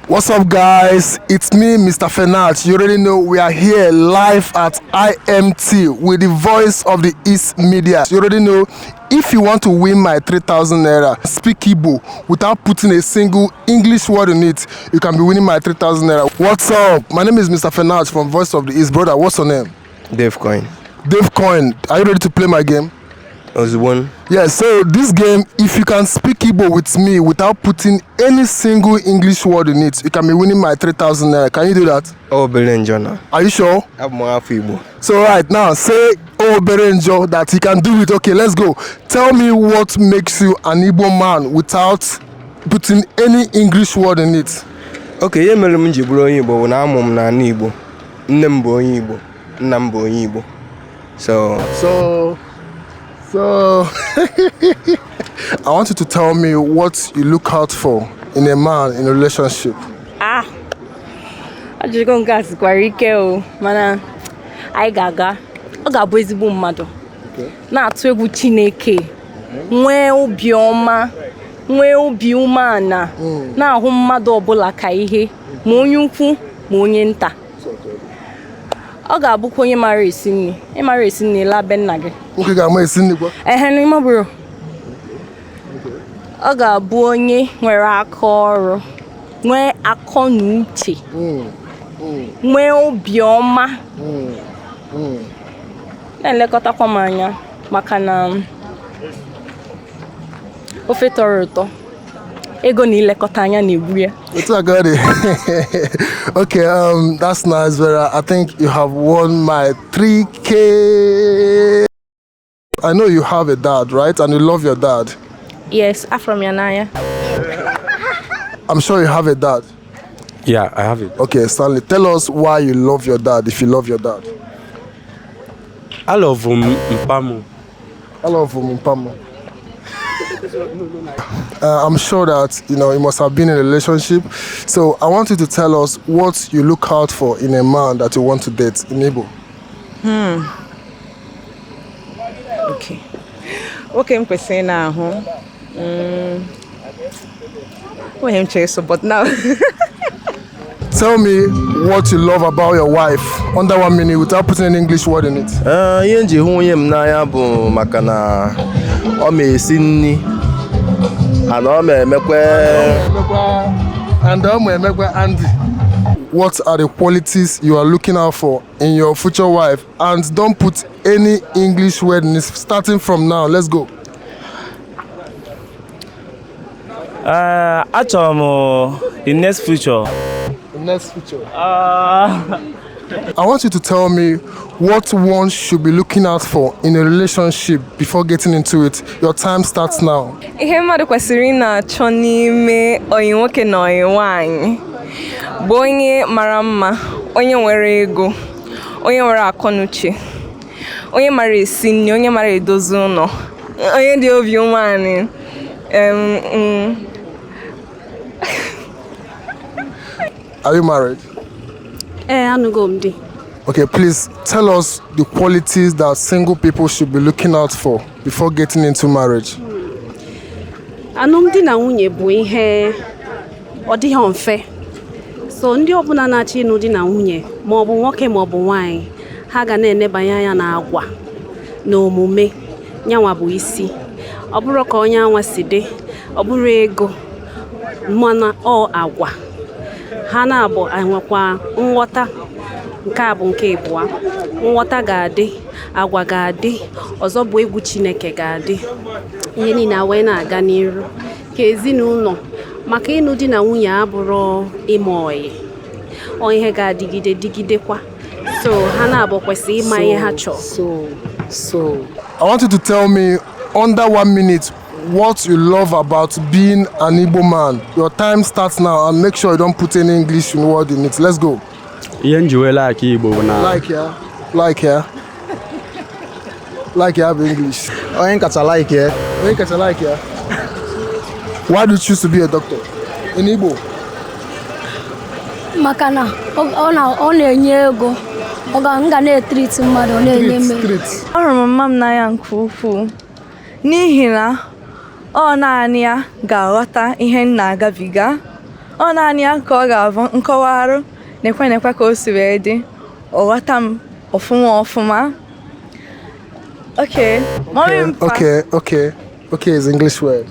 What's up, guys? It's me, Mr. Fenach. You already know we are here live at IMT with the voice of the East Media. You already know if you want to win my 3,000 naira, speak Igbo without putting a single English word in it, you can be winning my 3,000 naira. What's up? My name is Mr. Fenach from Voice of the East. Brother, what's your name? Dave Coin. Dave Coin. Are you ready to play my game? I was the one. Yeah, so this game, if you can speak Igbo with me without putting any single English word in it, you can be winning my 3,000 naira. Can you do that? Oh, Belenjona. Are you sure? I'm more half Igbo. So right now, say oh Berenjo that he can do it. Okay, let's go. Tell me what makes you an Igbo man without putting any English word in it. Okay, ye mere m ji bụrụ onye Igbo na amụ m na ana Igbo. Nne m bụ onye Igbo, nna m bụ onye Igbo. So I want you to tell me what you look out for in a man in a relationship. I just go gas ike o mana anyị ga-aga ọ ga-abụ ezigbo mmadụ na-atụ egwu Chineke nwee obi ọma nwee obi umeala na-ahụ mmadụ ọbụla ka ihe ma onye ukwu ma onye nta ọ ga-abụkwa onye mara esi nri ịmara esi nri la be nna gị Nwoke ga-ama esi nri kwa n'ime bụrụ ọ ga-abụ onye nwere aka ọrụ nwee akọ na uche nwee obi ọma na-elekọtakwa m anya maka na ofe tọrọ ụtọ ego na ilekọta anya na-egbu ya. It's a good. Okay, that's nice, Vera. I think you have won my 3K. I know you have a dad, right? And you love your dad. Yes, from Yanaya. I'm sure you have a dad. Yeah, I have it. Okay, Stanley, tell us why you love your dad, if you love your dad. I love Mpamu. I love Mpamu. I'm sure that you must have been in a relationship. So I want you to tell us what you look out for in a man that you want to date in Igbo. Okay, I'm saying now. I'm chasing, but now. Tell me what you love about your wife under 1 minute without putting an English word in it. Ihe nji hụ nwunye m n'anya bụ maka na ọ ma esi nri and ọ ma emekwe and what are the qualities you are looking out for in your future wife? And don't put any English word in it starting from now. Let's go. Achọrọ m the next future. The next future. I want you to tell me what one should be looking out for in a relationship before getting into it. Your time starts now. Ihe mmadụ kwesịrị na-achọ n'ime onye nwoke na onye nwaanyị bụ onye mara mma, onye nwere ego, onye nwere akọnuche, onye mara esi nri, onye mara edozi ụlọ, onye dị obi umeala. Are you married? Okay, please tell us the qualities that single people should be looking out for before getting into marriage. Alụmdi na nwunye bụ ihe ọ dịghị mfe. So ndị ọbụla na-achọ ịnụ di na nwunye ma ọ bụ nwoke ma ọ bụ nwaanyị ha ga na-enebanye anya na agwa na omume nyanwa bụ isi. Ọ bụrụ ka onye anwa si dị, ọ bụrụ ego mana ọ agwa. Ha na-abụ enwekwa nghọta nke a bụ nke ịbụa. Nghọta ga-adị, agwa ga-adị, ọzọ bụ egwu Chineke ga-adị. Ihe niile wee na-aga n'iru ka ezinụlọ maka ịnụ di na nwunye abụrụ ime oyi. Ihe ga-adịgide dịgidekwa. So ha na-abụ kwesị ịma ihe ha chọrọ. So I want you to tell me under 1 minute what you love about being an Igbo man. Your time starts now, and make sure you don't put any English word in it. Let's go. Ihe njiwe like Igbo na. Like ya bụ English. onye nkacha like ya. Onye kacha like ya. Why do you choose to be a doctor in Igbo? Maka na ọ na-enye ego. Ọ ga na-etreat mmadụ na-enye m. Ahụrụ m mama m n'anya nke ukwuu n'ihi na ọ naanị ya ga-aghọta ihe m na-agabiga ọ naanị ya ka ọ ga-abụ nkọwarụ nekwe ka o si wee dị ọ ghọta m ọfụma. Okay, mommy. Okay is English word.